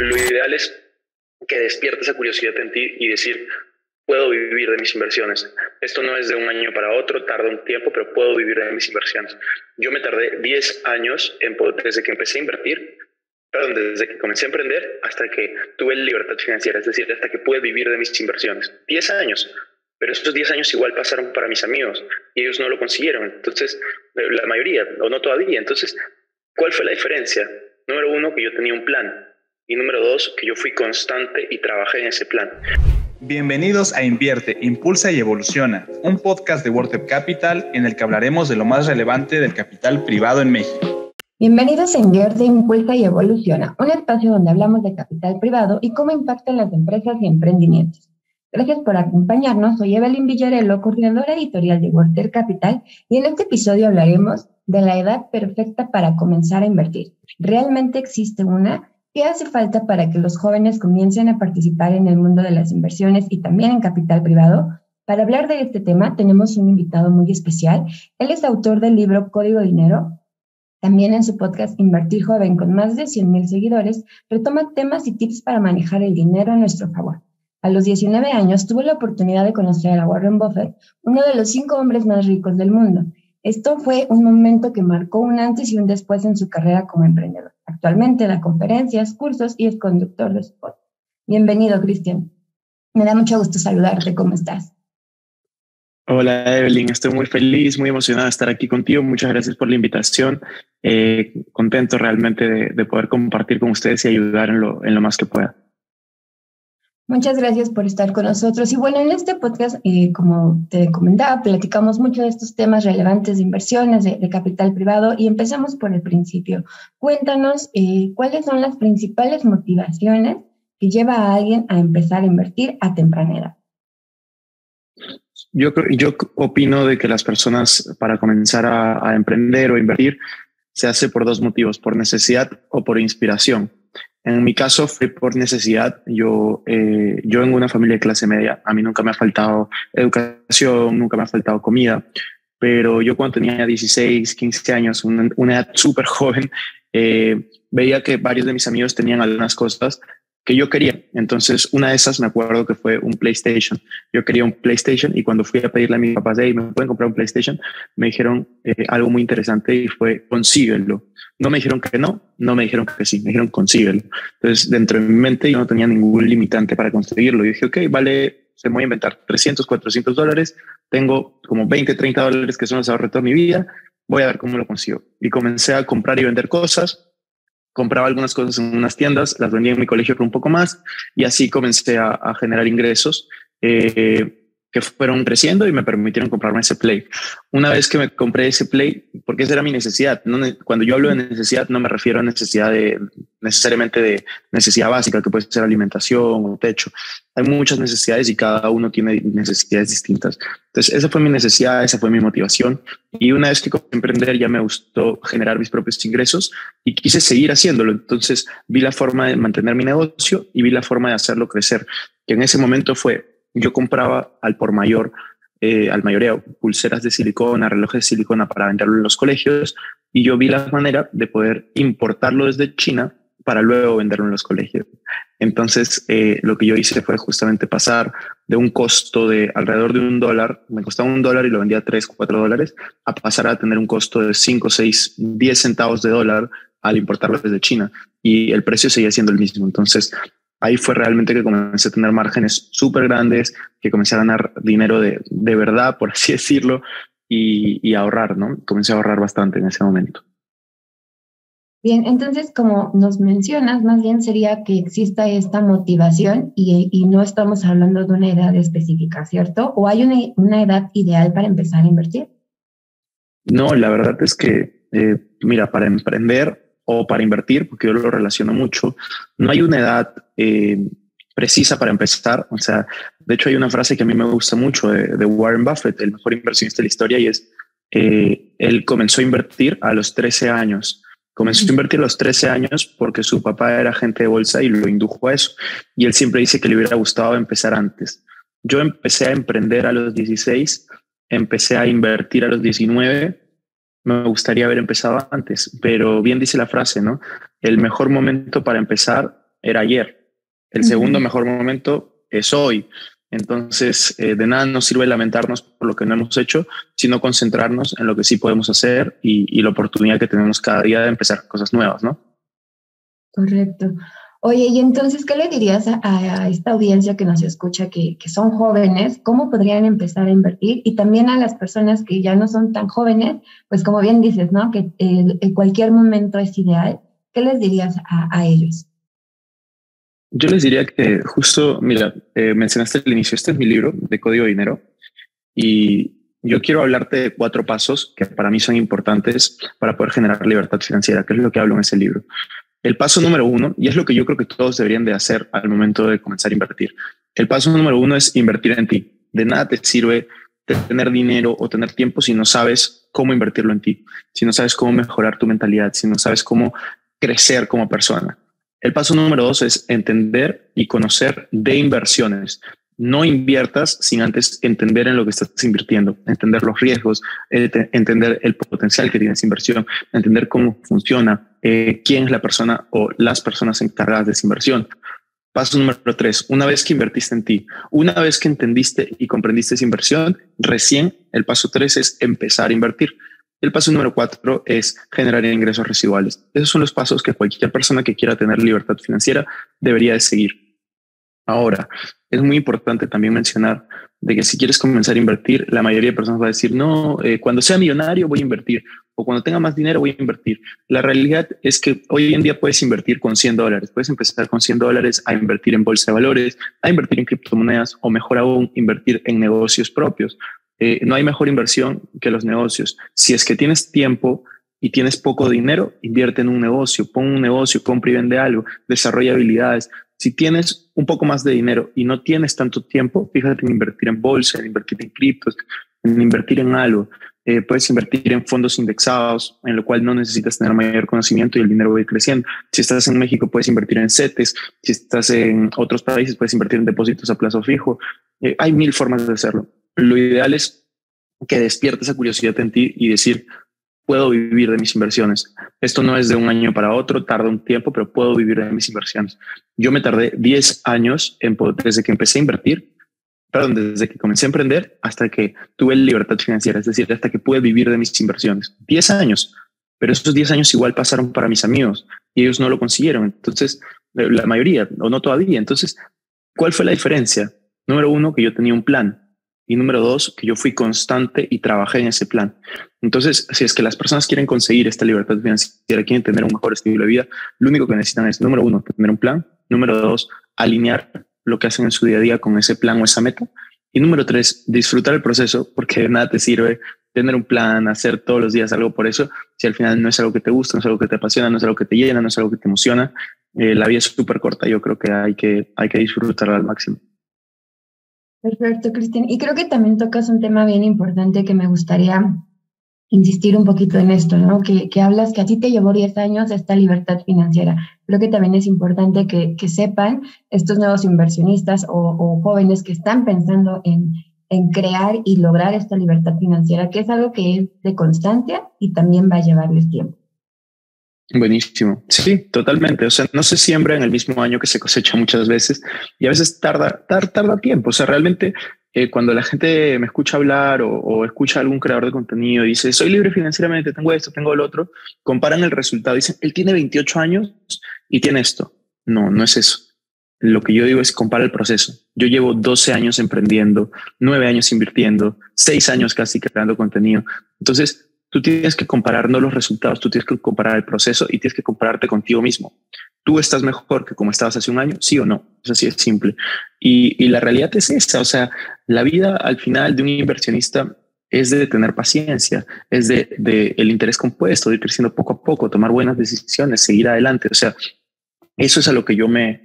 Lo ideal es que despierte esa curiosidad en ti y decir, puedo vivir de mis inversiones. Esto no es de un año para otro, tarda un tiempo, pero puedo vivir de mis inversiones. Yo me tardé 10 años desde que empecé a invertir, desde que comencé a emprender hasta que tuve libertad financiera, es decir, hasta que pude vivir de mis inversiones. 10 años, pero esos 10 años igual pasaron para mis amigos y ellos no lo consiguieron. Entonces, la mayoría, o no todavía. Entonces, ¿cuál fue la diferencia? Número uno, que yo tenía un plan. Y número dos, que yo fui constante y trabajé en ese plan. Bienvenidos a Invierte, Impulsa y Evoluciona, un podcast de WordTap Capital en el que hablaremos de lo más relevante del capital privado en México. Bienvenidos a Invierte, Impulsa y Evoluciona, un espacio donde hablamos de capital privado y cómo impacta en las empresas y emprendimientos. Gracias por acompañarnos. Soy Evelyn Villarello, coordinadora editorial de WordTap Capital, y en este episodio hablaremos de la edad perfecta para comenzar a invertir. ¿Realmente existe una? ¿Qué hace falta para que los jóvenes comiencen a participar en el mundo de las inversiones y también en capital privado? Para hablar de este tema tenemos un invitado muy especial. Él es autor del libro Código Dinero. También en su podcast Invertir Joven, con más de 100,000 seguidores, retoma temas y tips para manejar el dinero a nuestro favor. A los 19 años tuvo la oportunidad de conocer a Warren Buffett, uno de los 5 hombres más ricos del mundo. Esto fue un momento que marcó un antes y un después en su carrera como emprendedor. Actualmente da conferencias, cursos y es conductor de spot. Bienvenido, Cristian. Me da mucho gusto saludarte. ¿Cómo estás? Hola, Evelyn. Estoy muy feliz, muy emocionada de estar aquí contigo. Muchas gracias por la invitación. Contento realmente de poder compartir con ustedes y ayudar en lo más que pueda. Muchas gracias por estar con nosotros. Y bueno, en este podcast, como te comentaba, platicamos mucho de estos temas relevantes de inversiones, de capital privado, y empezamos por el principio. Cuéntanos cuáles son las principales motivaciones que lleva a alguien a empezar a invertir a temprana edad. Yo opino de que las personas, para comenzar a emprender o invertir, se hace por 2 motivos: por necesidad o por inspiración. En mi caso fue por necesidad. Yo en una familia de clase media, a mí nunca me ha faltado educación, nunca me ha faltado comida, pero yo cuando tenía 16, 15 años, una edad súper joven, veía que varios de mis amigos tenían algunas cosas que yo quería. Entonces, una de esas me acuerdo que fue un PlayStation. Yo quería un PlayStation y cuando fui a pedirle a mis papás, hey, ¿me pueden comprar un PlayStation? Me dijeron algo muy interesante y fue, consíguelo. No me dijeron que no me dijeron que sí, me dijeron consíguelo. Entonces, dentro de mi mente yo no tenía ningún limitante para conseguirlo. Y dije, ok, vale, se me voy a inventar $300, $400. Tengo como $20, $30 que son los ahorros de toda mi vida. Voy a ver cómo lo consigo. Y comencé a comprar y vender cosas. Compraba algunas cosas en unas tiendas, las vendía en mi colegio por un poco más y así comencé a generar ingresos que fueron creciendo y me permitieron comprarme ese Play. Una vez que me compré ese Play, porque esa era mi necesidad. Cuando yo hablo de necesidad, no me refiero a necesariamente de necesidad básica, que puede ser alimentación o techo. Hay muchas necesidades y cada uno tiene necesidades distintas. Entonces, esa fue mi necesidad, esa fue mi motivación. Y una vez que comencé a emprender, ya me gustó generar mis propios ingresos y quise seguir haciéndolo. Entonces, vi la forma de mantener mi negocio y vi la forma de hacerlo crecer, que en ese momento fue: yo compraba al por mayor, al mayoreo, pulseras de silicona, relojes de silicona para venderlo en los colegios, y yo vi la manera de poder importarlo desde China para luego venderlo en los colegios. Entonces, lo que yo hice fue justamente pasar de un costo de alrededor de $1, me costaba $1 y lo vendía a $3, $4, a pasar a tener un costo de 5, 6, 10 centavos de dólar al importarlo desde China, y el precio seguía siendo el mismo. Entonces, ahí fue realmente que comencé a tener márgenes súper grandes, que comencé a ganar dinero de verdad, por así decirlo, y ahorrar, ¿no? Comencé a ahorrar bastante en ese momento. Bien, entonces, como nos mencionas, más bien sería que exista esta motivación y no estamos hablando de una edad específica, ¿cierto? ¿O hay una edad ideal para empezar a invertir? No, la verdad es que, mira, para emprender o para invertir, porque yo lo relaciono mucho, no hay una edad precisa para empezar. O sea, de hecho hay una frase que a mí me gusta mucho de Warren Buffett, el mejor inversionista de la historia, y es, él comenzó a invertir a los 13 años. Comenzó a invertir a los 13 años porque su papá era agente de bolsa y lo indujo a eso. Y él siempre dice que le hubiera gustado empezar antes. Yo empecé a emprender a los 16, empecé a invertir a los 19. Me gustaría haber empezado antes, pero bien dice la frase, ¿no? El mejor momento para empezar era ayer. El segundo mejor momento es hoy. Entonces, de nada nos sirve lamentarnos por lo que no hemos hecho, sino concentrarnos en lo que sí podemos hacer y la oportunidad que tenemos cada día de empezar cosas nuevas, ¿no? Correcto. Oye, y entonces, ¿qué le dirías a esta audiencia que nos escucha, que son jóvenes? ¿Cómo podrían empezar a invertir? Y también a las personas que ya no son tan jóvenes, pues como bien dices, ¿no? Que en cualquier momento es ideal. ¿Qué les dirías a ellos? Yo les diría que justo, mira, mencionaste al inicio, este es mi libro de Código de Dinero y yo quiero hablarte de 4 pasos que para mí son importantes para poder generar libertad financiera, que es lo que hablo en ese libro. El paso número 1, y es lo que yo creo que todos deberían de hacer al momento de comenzar a invertir. El paso número 1 es invertir en ti. De nada te sirve tener dinero o tener tiempo si no sabes cómo invertirlo en ti, si no sabes cómo mejorar tu mentalidad, si no sabes cómo crecer como persona. El paso número 2 es entender y conocer de inversiones. No inviertas sin antes entender en lo que estás invirtiendo, entender los riesgos, entender el potencial que tiene esa inversión, entender cómo funciona, quién es la persona o las personas encargadas de esa inversión. Paso número 3, una vez que invertiste en ti, una vez que entendiste y comprendiste esa inversión, recién el paso 3 es empezar a invertir. El paso número 4 es generar ingresos residuales. Esos son los pasos que cualquier persona que quiera tener libertad financiera debería de seguir. Ahora, es muy importante también mencionar de que si quieres comenzar a invertir, la mayoría de personas va a decir, no, cuando sea millonario voy a invertir o cuando tenga más dinero voy a invertir. La realidad es que hoy en día puedes invertir con $100. Puedes empezar con $100 a invertir en bolsa de valores, a invertir en criptomonedas o mejor aún, invertir en negocios propios. No hay mejor inversión que los negocios. Si es que tienes tiempo y tienes poco dinero, invierte en un negocio, pon un negocio, compra y vende algo, desarrolla habilidades. Si tienes un poco más de dinero y no tienes tanto tiempo, fíjate en invertir en bolsa, en invertir en criptos, en invertir en algo. Puedes invertir en fondos indexados, en lo cual no necesitas tener mayor conocimiento y el dinero va a ir creciendo. Si estás en México, puedes invertir en CETES. Si estás en otros países, puedes invertir en depósitos a plazo fijo. Hay 1000 formas de hacerlo. Lo ideal es que despierte esa curiosidad en ti y decir, puedo vivir de mis inversiones. Esto no es de un año para otro, tarda un tiempo, pero puedo vivir de mis inversiones. Yo me tardé 10 años desde que empecé a invertir, desde que comencé a emprender hasta que tuve libertad financiera, es decir, hasta que pude vivir de mis inversiones. 10 años, pero esos 10 años igual pasaron para mis amigos y ellos no lo consiguieron. Entonces, la mayoría, o no todavía. Entonces, ¿cuál fue la diferencia? Número 1, que yo tenía un plan. Y número 2, que yo fui constante y trabajé en ese plan. Entonces, si es que las personas quieren conseguir esta libertad financiera, quieren tener un mejor estilo de vida, lo único que necesitan es, número 1, tener un plan. Número 2, alinear lo que hacen en su día a día con ese plan o esa meta. Y número 3, disfrutar el proceso, porque de nada te sirve tener un plan, hacer todos los días algo por eso, si al final no es algo que te gusta, no es algo que te apasiona, no es algo que te llena, no es algo que te emociona. La vida es súper corta. Yo creo que hay que disfrutarla al máximo. Perfecto, Cristian. Y creo que también tocas un tema bien importante que me gustaría insistir un poquito en esto, ¿no? Que hablas que a ti te llevó 10 años esta libertad financiera. Creo que también es importante que sepan estos nuevos inversionistas o jóvenes que están pensando en crear y lograr esta libertad financiera, que es algo que es de constancia y también va a llevarles tiempo. Buenísimo. Sí, totalmente. O sea, no se siembra en el mismo año que se cosecha muchas veces y a veces tarda tiempo. O sea, realmente cuando la gente me escucha hablar o escucha a algún creador de contenido y dice, soy libre financieramente, tengo esto, tengo lo otro, comparan el resultado. Dicen, él tiene 28 años y tiene esto. No, no es eso. Lo que yo digo es compara el proceso. Yo llevo 12 años emprendiendo, 9 años invirtiendo, 6 años casi creando contenido. Entonces, tú tienes que comparar no los resultados, tú tienes que comparar el proceso y tienes que compararte contigo mismo. ¿Tú estás mejor que como estabas hace un año? ¿Sí o no? Es así, es simple. Y la realidad es esta, o sea, la vida al final de un inversionista es de tener paciencia, es de el interés compuesto, de ir creciendo poco a poco, tomar buenas decisiones, seguir adelante. O sea, eso es a lo que yo me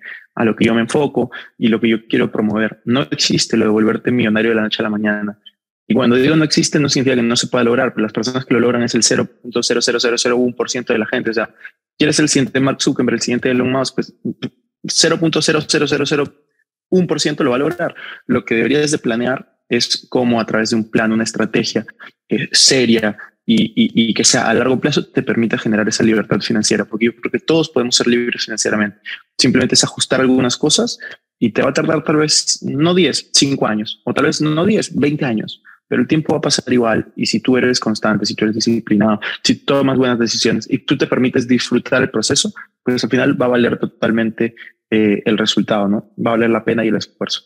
enfoco y lo que yo quiero promover. No existe lo de volverte millonario de la noche a la mañana. Y cuando digo no existe, no significa que no se pueda lograr, pero las personas que lo logran es el 0.00001% de la gente. O sea, quieres el siguiente Mark Zuckerberg, el siguiente Elon Musk, pues 0.00001% lo va a lograr. Lo que deberías de planear es cómo a través de un plan, una estrategia seria, y que sea a largo plazo te permita generar esa libertad financiera, porque yo creo que todos podemos ser libres financieramente. Simplemente es ajustar algunas cosas y te va a tardar tal vez no 10, 5 años, o tal vez no 10, 20 años, pero el tiempo va a pasar igual. Y si tú eres constante, si tú eres disciplinado, si tomas buenas decisiones y tú te permites disfrutar el proceso, pues al final va a valer totalmente el resultado, ¿no? Va a valer la pena y el esfuerzo.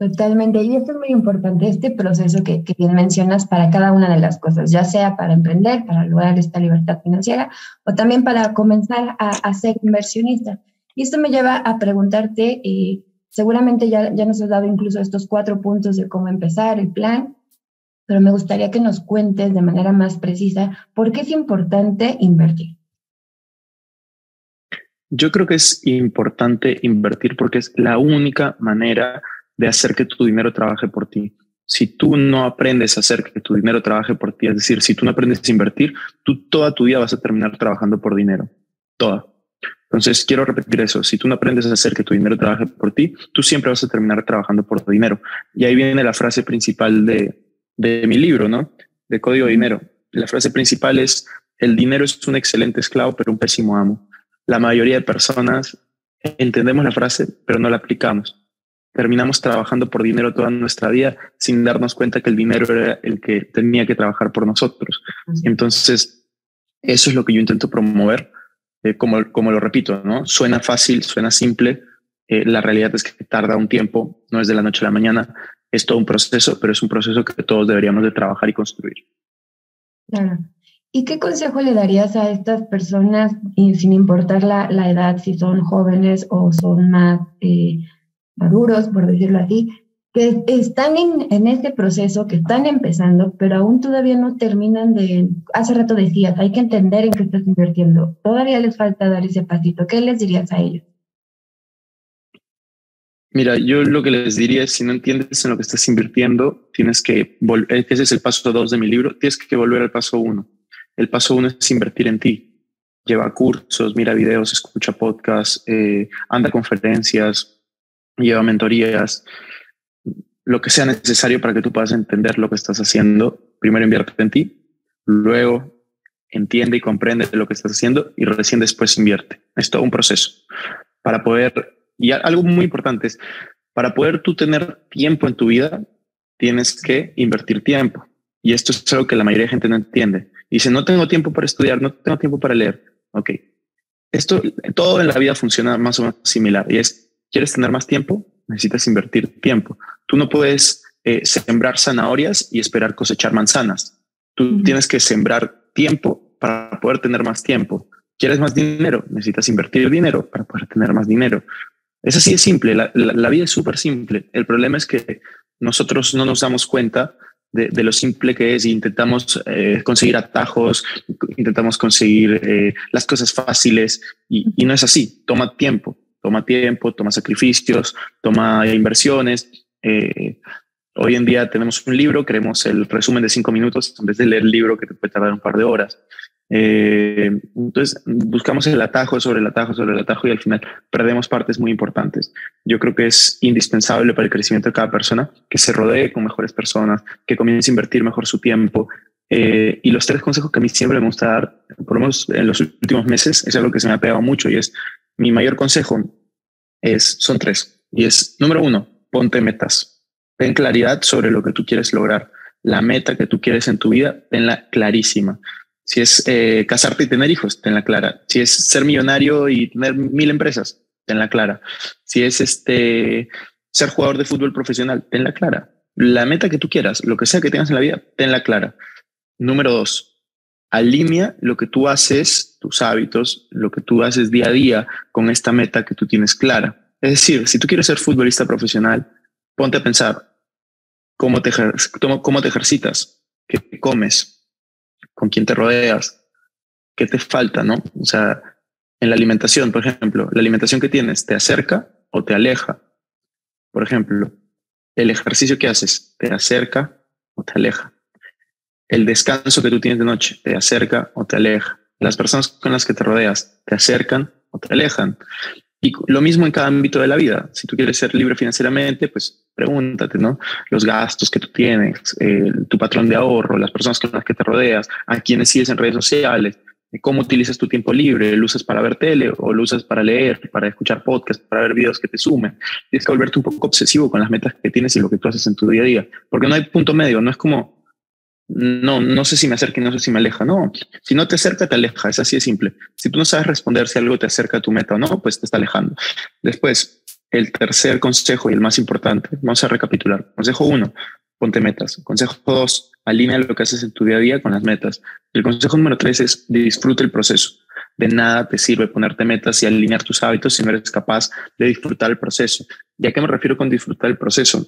Totalmente, y esto es muy importante, este proceso que bien mencionas para cada una de las cosas, ya sea para emprender, para lograr esta libertad financiera o también para comenzar a ser inversionista. Y esto me lleva a preguntarte, seguramente ya nos has dado incluso estos 4 puntos de cómo empezar, el plan, pero me gustaría que nos cuentes de manera más precisa por qué es importante invertir. Yo creo que es importante invertir porque es la única manera de hacer que tu dinero trabaje por ti. Si tú no aprendes a hacer que tu dinero trabaje por ti, es decir, si tú no aprendes a invertir, tú toda tu vida vas a terminar trabajando por dinero. Toda. Entonces, quiero repetir eso. Si tú no aprendes a hacer que tu dinero trabaje por ti, tú siempre vas a terminar trabajando por dinero. Y ahí viene la frase principal de mi libro, ¿no? De Código de Dinero. La frase principal es: el dinero es un excelente esclavo, pero un pésimo amo. La mayoría de personas entendemos la frase, pero no la aplicamos. Terminamos trabajando por dinero toda nuestra vida sin darnos cuenta que el dinero era el que tenía que trabajar por nosotros. Entonces, eso es lo que yo intento promover. Como lo repito, ¿no? Suena fácil, suena simple. La realidad es que tarda un tiempo, no es de la noche a la mañana. Es todo un proceso, pero es un proceso que todos deberíamos de trabajar y construir. Claro. ¿Y qué consejo le darías a estas personas, sin importar la edad, si son jóvenes o son más maduros, por decirlo así, que están en este proceso, que están empezando, pero aún todavía no terminan hace rato decías, hay que entender en qué estás invirtiendo, todavía les falta dar ese pasito? ¿Qué les dirías a ellos? Mira, yo lo que les diría es: si no entiendes en lo que estás invirtiendo, tienes que volver. Ese es el paso 2 de mi libro. Tienes que volver al paso 1. El paso 1 es invertir en ti. Lleva cursos, mira videos, escucha podcasts, anda a conferencias, lleva mentorías, lo que sea necesario para que tú puedas entender lo que estás haciendo. Primero invierte en ti, luego entiende y comprende lo que estás haciendo y recién después invierte. Es todo un proceso para poder. Y algo muy importante es, para poder tú tener tiempo en tu vida, tienes que invertir tiempo. Y esto es algo que la mayoría de gente no entiende. Dice: no tengo tiempo para estudiar, no tengo tiempo para leer. Ok. Esto, todo en la vida funciona más o menos similar. Y es: ¿quieres tener más tiempo? Necesitas invertir tiempo. Tú no puedes sembrar zanahorias y esperar cosechar manzanas. Tú tienes que sembrar tiempo para poder tener más tiempo. ¿Quieres más dinero? Necesitas invertir dinero para poder tener más dinero. Es así de simple. La vida es súper simple. El problema es que nosotros no nos damos cuenta de lo simple que es y intentamos conseguir atajos, intentamos conseguir las cosas fáciles y no es así. Toma tiempo, toma sacrificios, toma inversiones. Hoy en día tenemos un libro, queremos el resumen de 5 minutos en vez de leer el libro que te puede tardar un par de horas. Entonces buscamos el atajo sobre el atajo sobre el atajo y al final perdemos partes muy importantes. Yo creo que es indispensable para el crecimiento de cada persona que se rodee con mejores personas, que comience a invertir mejor su tiempo. Y los 3 consejos que a mí siempre me gusta dar, por lo menos en los últimos meses, es algo que se me ha pegado mucho y es: mi mayor consejo son 3 y es: número 1, ponte metas. Ten claridad sobre lo que tú quieres lograr. La meta que tú quieres en tu vida, tenla clarísima. Si es casarte y tener hijos, tenla clara. Si es ser millonario y tener 1000 empresas, tenla clara. Si es ser jugador de fútbol profesional, tenla clara. La meta que tú quieras, lo que sea que tengas en la vida, tenla clara. Número 2, alinea lo que tú haces, tus hábitos, lo que tú haces día a día con esta meta que tú tienes clara. Es decir, si tú quieres ser futbolista profesional, ponte a pensar cómo te ejercitas, qué comes, con quién te rodeas, qué te falta, ¿no? O sea, en la alimentación, por ejemplo, la alimentación que tienes, ¿te acerca o te aleja? Por ejemplo, el ejercicio que haces, ¿te acerca o te aleja? El descanso que tú tienes de noche, ¿te acerca o te aleja? Las personas con las que te rodeas, ¿te acercan o te alejan? Y lo mismo en cada ámbito de la vida. Si tú quieres ser libre financieramente, pues pregúntate, ¿no? Los gastos que tú tienes, tu patrón de ahorro, las personas con las que te rodeas, a quienes sigues en redes sociales, cómo utilizas tu tiempo libre, lo usas para ver tele o lo usas para leer, para escuchar podcasts, para ver videos que te sumen. Tienes que volverte un poco obsesivo con las metas que tienes y lo que tú haces en tu día a día, porque no hay punto medio, no es como no sé si me acerca y no sé si me aleja. No, si no te acerca, te aleja. Es así de simple. Si tú no sabes responder si algo te acerca a tu meta o no, pues te está alejando. Después, el tercer consejo y el más importante, vamos a recapitular. Consejo 1, ponte metas. Consejo 2, alinea lo que haces en tu día a día con las metas. El consejo número 3 es disfruta el proceso. De nada te sirve ponerte metas y alinear tus hábitos si no eres capaz de disfrutar el proceso. ¿Y a qué me refiero con disfrutar el proceso?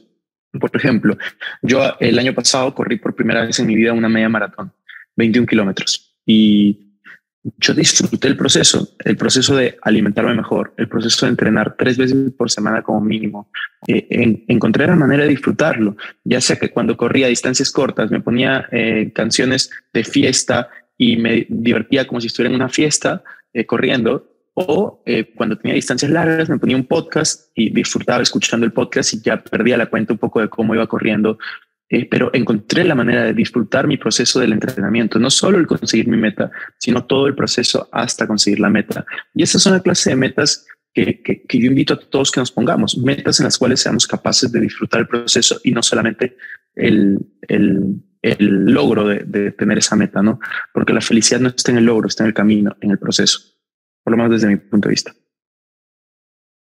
Por ejemplo, yo el año pasado corrí por primera vez en mi vida una media maratón, 21 kilómetros. Y yo disfruté el proceso de alimentarme mejor, el proceso de entrenar 3 veces por semana como mínimo. Encontré la manera de disfrutarlo, ya sea que cuando corría a distancias cortas me ponía canciones de fiesta y me divertía como si estuviera en una fiesta corriendo. O cuando tenía distancias largas me ponía un podcast y disfrutaba escuchando el podcast y ya perdía la cuenta un poco de cómo iba corriendo. Pero encontré la manera de disfrutar mi proceso del entrenamiento, no solo el conseguir mi meta, sino todo el proceso hasta conseguir la meta. Y esas son la clase de metas que yo invito a todos que nos pongamos, metas en las cuales seamos capaces de disfrutar el proceso y no solamente el logro de tener esa meta, ¿no? Porque la felicidad no está en el logro, está en el camino, en el proceso. Por lo menos desde mi punto de vista.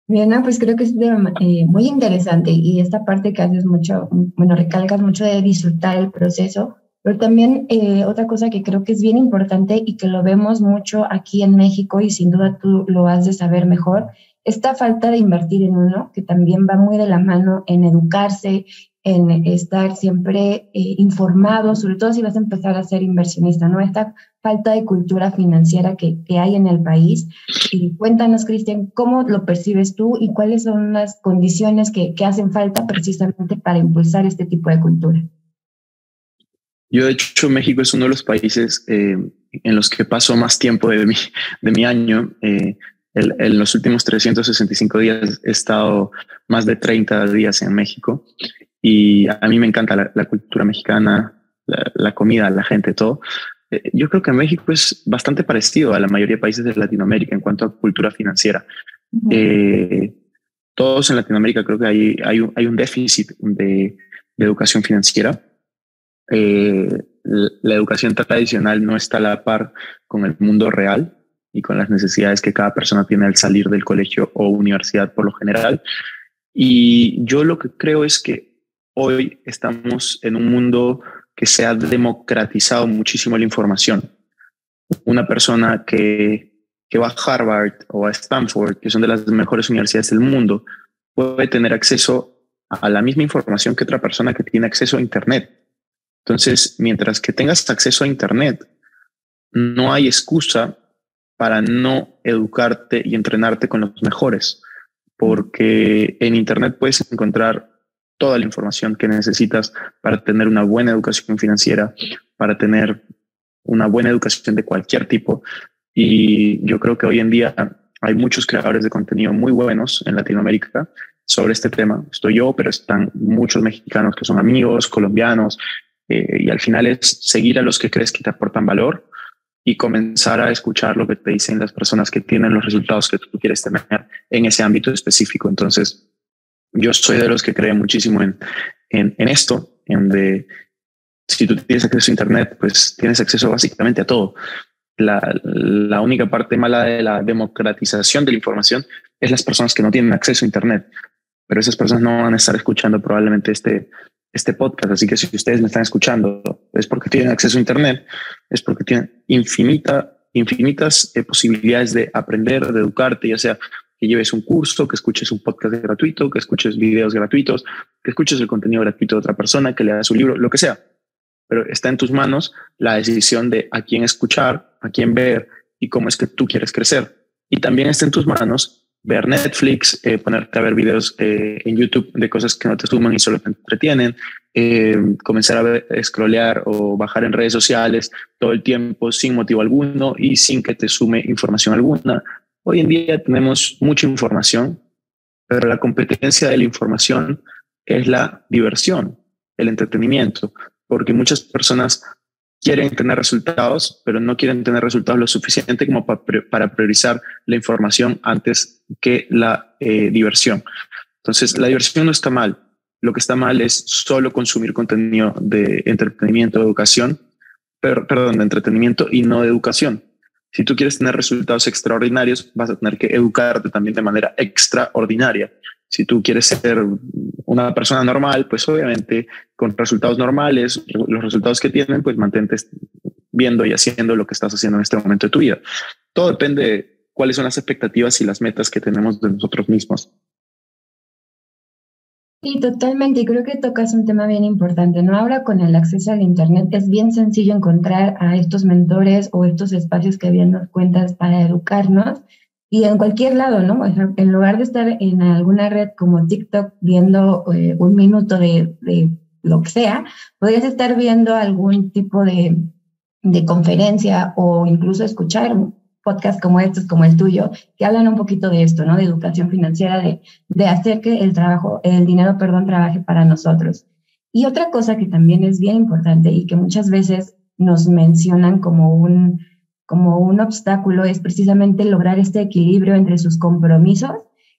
Bien, pues creo que es muy interesante y esta parte que haces mucho, bueno, recalcas mucho de disfrutar el proceso, pero también otra cosa que creo que es bien importante y que lo vemos mucho aquí en México y sin duda tú lo has de saber mejor, esta falta de invertir en uno, que también va muy de la mano en educarse, en estar siempre informado, sobre todo si vas a empezar a ser inversionista, ¿no? Esta falta de cultura financiera que hay en el país. Y cuéntanos, Cristian, ¿cómo lo percibes tú y cuáles son las condiciones que hacen falta precisamente para impulsar este tipo de cultura? Yo, de hecho, México es uno de los países en los que paso más tiempo de mi año. En los últimos 365 días he estado más de 30 días en México y a mí me encanta la cultura mexicana, la comida, la gente, todo. Yo creo que México es bastante parecido a la mayoría de países de Latinoamérica en cuanto a cultura financiera. Todos en Latinoamérica creo que hay un déficit de educación financiera. La educación tradicional no está a la par con el mundo real y con las necesidades que cada persona tiene al salir del colegio o universidad por lo general. Y yo lo que creo es que hoy estamos en un mundo que se ha democratizado muchísimo la información. Una persona que va a Harvard o a Stanford, que son de las mejores universidades del mundo, puede tener acceso a la misma información que otra persona que tiene acceso a Internet. Entonces, mientras que tengas acceso a Internet, no hay excusa para no educarte y entrenarte con los mejores, porque en Internet puedes encontrar toda la información que necesitas para tener una buena educación financiera, para tener una buena educación de cualquier tipo. Y yo creo que hoy en día hay muchos creadores de contenido muy buenos en Latinoamérica sobre este tema. Estoy yo, pero están muchos mexicanos que son amigos, colombianos, y al final es seguir a los que crees que te aportan valor y comenzar a escuchar lo que te dicen las personas que tienen los resultados que tú quieres tener en ese ámbito específico. Entonces, yo soy de los que creen muchísimo en esto, si tú tienes acceso a Internet, pues tienes acceso básicamente a todo. La única parte mala de la democratización de la información es las personas que no tienen acceso a Internet, pero esas personas no van a estar escuchando probablemente este podcast. Así que si ustedes me están escuchando, es porque tienen acceso a Internet, es porque tienen infinitas posibilidades de aprender, de educarte, ya sea que lleves un curso, que escuches un podcast gratuito, que escuches videos gratuitos, que escuches el contenido gratuito de otra persona, que leas un libro, lo que sea. Pero está en tus manos la decisión de a quién escuchar, a quién ver y cómo es que tú quieres crecer. Y también está en tus manos ver Netflix, ponerte a ver videos en YouTube de cosas que no te suman y solo te entretienen, comenzar a scrollear o bajar en redes sociales todo el tiempo sin motivo alguno y sin que te sume información alguna. Hoy en día tenemos mucha información, pero la competencia de la información es la diversión, el entretenimiento, porque muchas personas quieren tener resultados, pero no quieren tener resultados lo suficiente como para priorizar la información antes que la diversión. Entonces, la diversión no está mal. Lo que está mal es solo consumir contenido de entretenimiento, de educación, de entretenimiento y no de educación. Si tú quieres tener resultados extraordinarios, vas a tener que educarte también de manera extraordinaria. Si tú quieres ser una persona normal, pues obviamente con resultados normales, los resultados que tienen, pues mantente viendo y haciendo lo que estás haciendo en este momento de tu vida. Todo depende de cuáles son las expectativas y las metas que tenemos de nosotros mismos. Sí, totalmente. Y creo que tocas un tema bien importante, ¿no? Ahora con el acceso al Internet es bien sencillo encontrar a estos mentores o estos espacios que bien nos cuentas para educarnos y en cualquier lado, ¿no? O sea, en lugar de estar en alguna red como TikTok viendo un minuto de lo que sea, podrías estar viendo algún tipo de conferencia o incluso escuchar podcasts como estos, como el tuyo, que hablan un poquito de esto, ¿no? De educación financiera, de hacer que el dinero, trabaje para nosotros. Y otra cosa que también es bien importante y que muchas veces nos mencionan como un obstáculo es precisamente lograr este equilibrio entre sus compromisos,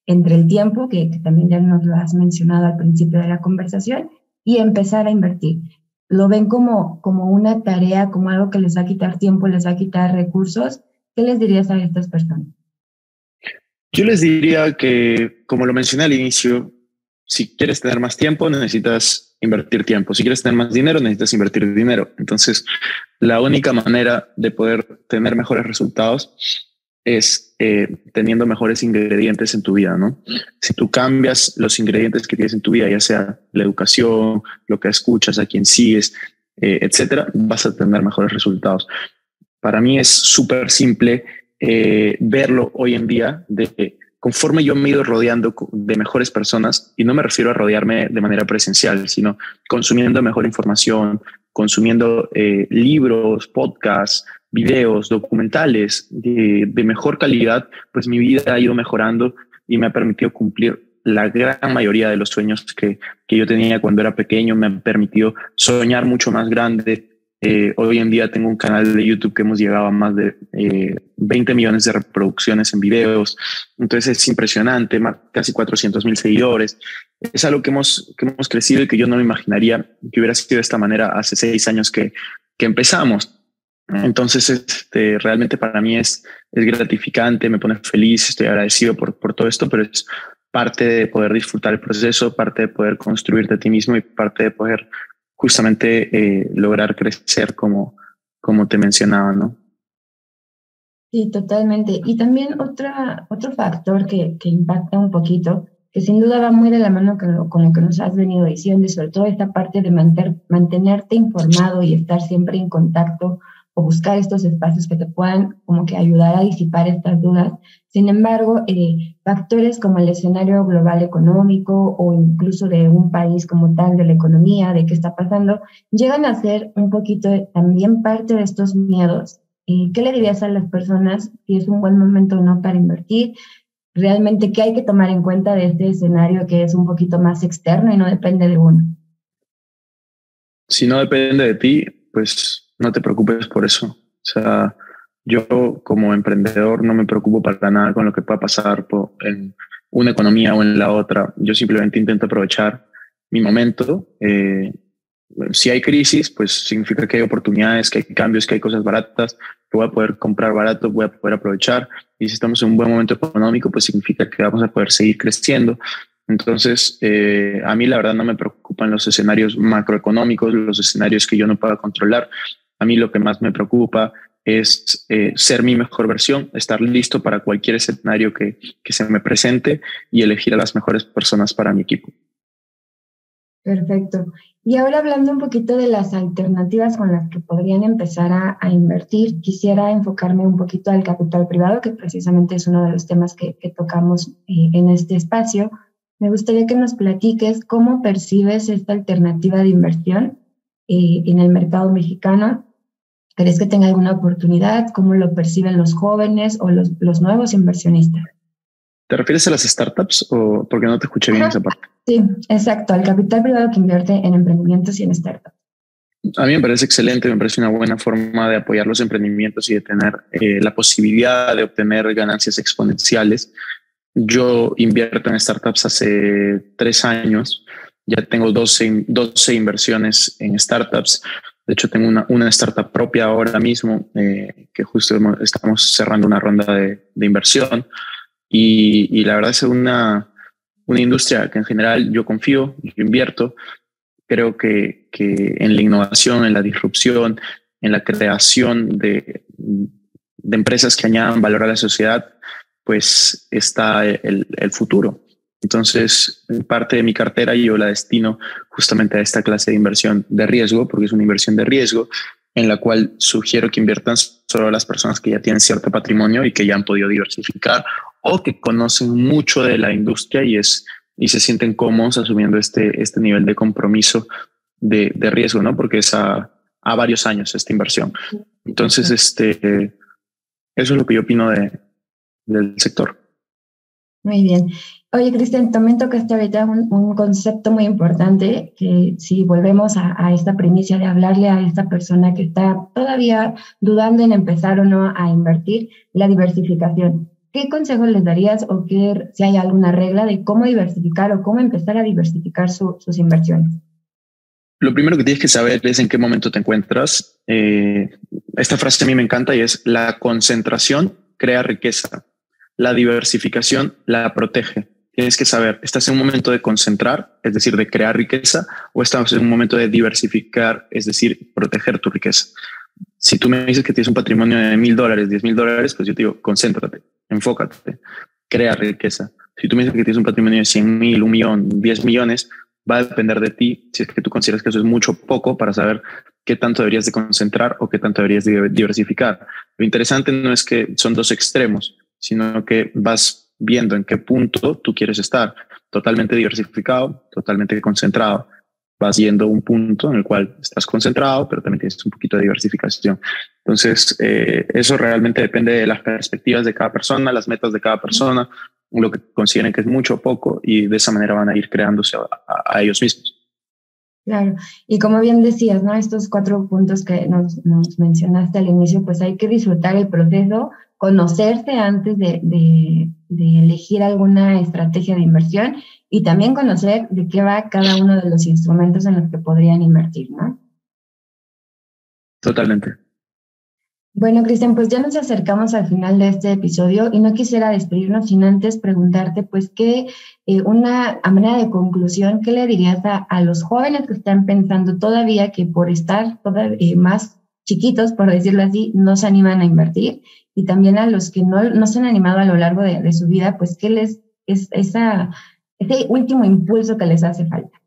entre el tiempo, que también ya nos lo has mencionado al principio de la conversación, y empezar a invertir. Lo ven como una tarea, como algo que les va a quitar tiempo, les va a quitar recursos. ¿Qué les dirías a estas personas? Yo les diría que, como lo mencioné al inicio, si quieres tener más tiempo, necesitas invertir tiempo. Si quieres tener más dinero, necesitas invertir dinero. Entonces, la única manera de poder tener mejores resultados es teniendo mejores ingredientes en tu vida, ¿no? Si tú cambias los ingredientes que tienes en tu vida, ya sea la educación, lo que escuchas, a quién sigues, etcétera, vas a tener mejores resultados. Para mí es súper simple verlo hoy en día, de conforme yo me he ido rodeando de mejores personas, y no me refiero a rodearme de manera presencial, sino consumiendo mejor información, consumiendo libros, podcasts, videos, documentales de mejor calidad, pues mi vida ha ido mejorando y me ha permitido cumplir la gran mayoría de los sueños que yo tenía cuando era pequeño. Me ha permitido soñar mucho más grande. Hoy en día tengo un canal de YouTube que hemos llegado a más de 20 millones de reproducciones en videos. Entonces es impresionante, casi 400,000 seguidores. Es algo que hemos crecido y que yo no me imaginaría que hubiera sido de esta manera hace 6 años que empezamos. Entonces, realmente para mí es gratificante, me pone feliz, estoy agradecido por todo esto, pero es parte de poder disfrutar el proceso, parte de poder construirte a ti mismo y parte de poder justamente lograr crecer como te mencionaba, ¿no? Sí, totalmente. Y también otro factor que impacta un poquito, que sin duda va muy de la mano con lo que nos has venido diciendo, y sobre todo esta parte de mantenerte informado y estar siempre en contacto o buscar estos espacios que te puedan como que ayudar a disipar estas dudas. Sin embargo, factores como el escenario global económico o incluso de un país como tal, de la economía, de qué está pasando, llegan a ser un poquito también parte de estos miedos. ¿Qué le dirías a las personas si es un buen momento o no para invertir? Realmente, ¿qué hay que tomar en cuenta de este escenario que es un poquito más externo y no depende de uno? Si no depende de ti, pues no te preocupes por eso. O sea, yo como emprendedor no me preocupo para nada con lo que pueda pasar en una economía o en la otra. Yo simplemente intento aprovechar mi momento. Si hay crisis, pues significa que hay oportunidades, que hay cambios, que hay cosas baratas, que voy a poder comprar barato, voy a poder aprovechar. Y si estamos en un buen momento económico, pues significa que vamos a poder seguir creciendo. Entonces, a mí la verdad no me preocupan los escenarios macroeconómicos, los escenarios que yo no pueda controlar. A mí lo que más me preocupa es ser mi mejor versión, estar listo para cualquier escenario que se me presente y elegir a las mejores personas para mi equipo. Perfecto. Y ahora hablando un poquito de las alternativas con las que podrían empezar a invertir, quisiera enfocarme un poquito al capital privado, que precisamente es uno de los temas que tocamos en este espacio. Me gustaría que nos platiques cómo percibes esta alternativa de inversión en el mercado mexicano ¿Crees que tenga alguna oportunidad? ¿Cómo lo perciben los jóvenes o los nuevos inversionistas? ¿Te refieres a las startups o porque no te escuché bien esa parte? Sí, exacto, al capital privado que invierte en emprendimientos y en startups. A mí me parece excelente, me parece una buena forma de apoyar los emprendimientos y de tener la posibilidad de obtener ganancias exponenciales. Yo invierto en startups hace 3 años, ya tengo 12 inversiones en startups. De hecho, tengo una startup propia ahora mismo, que justo estamos cerrando una ronda de inversión. Y la verdad es una industria que en general yo confío, yo invierto. Creo que en la innovación, en la disrupción, en la creación de empresas que añadan valor a la sociedad, pues está el futuro. Entonces, parte de mi cartera yo la destino justamente a esta clase de inversión de riesgo, porque es una inversión de riesgo en la cual sugiero que inviertan solo las personas que ya tienen cierto patrimonio y que ya han podido diversificar o que conocen mucho de la industria y se sienten cómodos asumiendo este nivel de compromiso de riesgo, ¿no? Porque es a varios años esta inversión. Entonces, eso es lo que yo opino del sector. Muy bien. Oye, Cristian, también tocaste ahorita un concepto muy importante, que si volvemos a esta primicia de hablarle a esta persona que está todavía dudando en empezar o no a invertir, la diversificación. ¿Qué consejos les darías o si hay alguna regla de cómo diversificar o cómo empezar a diversificar sus inversiones? Lo primero que tienes que saber es en qué momento te encuentras. Esta frase a mí me encanta y es: la concentración crea riqueza, la diversificación la protege. Tienes que saber, ¿estás en un momento de concentrar, es decir, de crear riqueza, o estás en un momento de diversificar, es decir, proteger tu riqueza? Si tú me dices que tienes un patrimonio de $1,000, $10,000, pues yo te digo, concéntrate, enfócate, crea riqueza. Si tú me dices que tienes un patrimonio de 100,000, 1,000,000, 10 millones, va a depender de ti si es que tú consideras que eso es mucho o poco para saber qué tanto deberías de concentrar o qué tanto deberías de diversificar. Lo interesante no es que son dos extremos, sino que vas viendo en qué punto tú quieres estar, totalmente diversificado, totalmente concentrado. Vas yendo a un punto en el cual estás concentrado, pero también tienes un poquito de diversificación. Entonces, eso realmente depende de las perspectivas de cada persona, las metas de cada persona, lo que consideren que es mucho o poco, y de esa manera van a ir creándose a ellos mismos. Claro, y como bien decías, ¿no? Estos 4 puntos que nos mencionaste al inicio, pues hay que disfrutar el proceso, conocerse antes de elegir alguna estrategia de inversión y también conocer de qué va cada uno de los instrumentos en los que podrían invertir, ¿no? Totalmente. Bueno, Cristian, pues ya nos acercamos al final de este episodio y no quisiera despedirnos sin antes preguntarte, pues, a manera de conclusión, ¿qué le dirías a los jóvenes que están pensando todavía que por estar más chiquitos, por decirlo así, no se animan a invertir? Y también a los que no se han animado a lo largo de su vida, pues, ¿qué les es ese último impulso que les hace falta?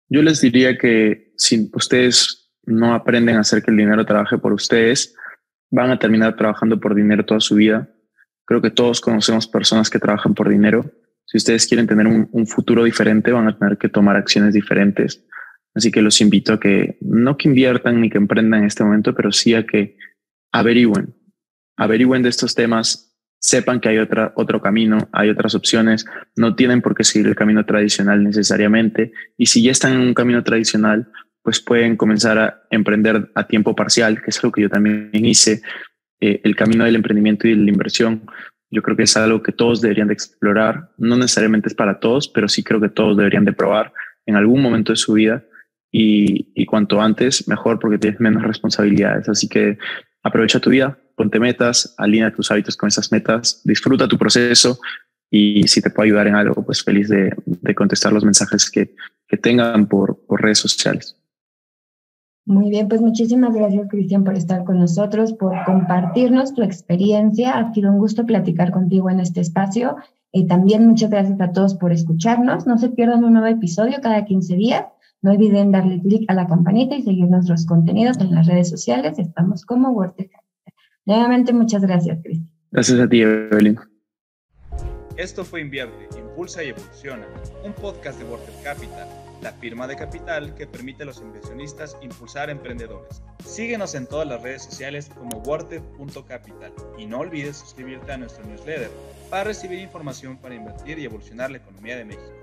Yo les diría que si ustedes no aprenden a hacer que el dinero trabaje por ustedes, van a terminar trabajando por dinero toda su vida. Creo que todos conocemos personas que trabajan por dinero. Si ustedes quieren tener un futuro diferente, van a tener que tomar acciones diferentes. Así que los invito a que no que inviertan ni que emprendan en este momento, pero sí a que averigüen de estos temas, sepan que hay otro camino, hay otras opciones, no tienen por qué seguir el camino tradicional necesariamente. Y si ya están en un camino tradicional, pues pueden comenzar a emprender a tiempo parcial, que es lo que yo también hice. El camino del emprendimiento y de la inversión, yo creo que es algo que todos deberían de explorar. No necesariamente es para todos, pero sí creo que todos deberían de probar en algún momento de su vida, y cuanto antes mejor, porque tienes menos responsabilidades. Así que aprovecha tu vida, ponte metas, alinea tus hábitos con esas metas, disfruta tu proceso, y si te puedo ayudar en algo, pues feliz de contestar los mensajes que tengan por redes sociales. Muy bien, pues muchísimas gracias, Cristian, por estar con nosotros, por compartirnos tu experiencia. Ha sido un gusto platicar contigo en este espacio. También muchas gracias a todos por escucharnos. No se pierdan un nuevo episodio cada 15 días. No olviden darle clic a la campanita y seguir nuestros contenidos en las redes sociales. Estamos como WordTech. Nuevamente, muchas gracias, Cristian. Gracias a ti, Evelyn. Esto fue Invierte, Impulsa y Evoluciona, un podcast de WordTech Capital. la firma de capital que permite a los inversionistas impulsar emprendedores. Síguenos en todas las redes sociales como wortep.capital y no olvides suscribirte a nuestro newsletter para recibir información para invertir y evolucionar la economía de México.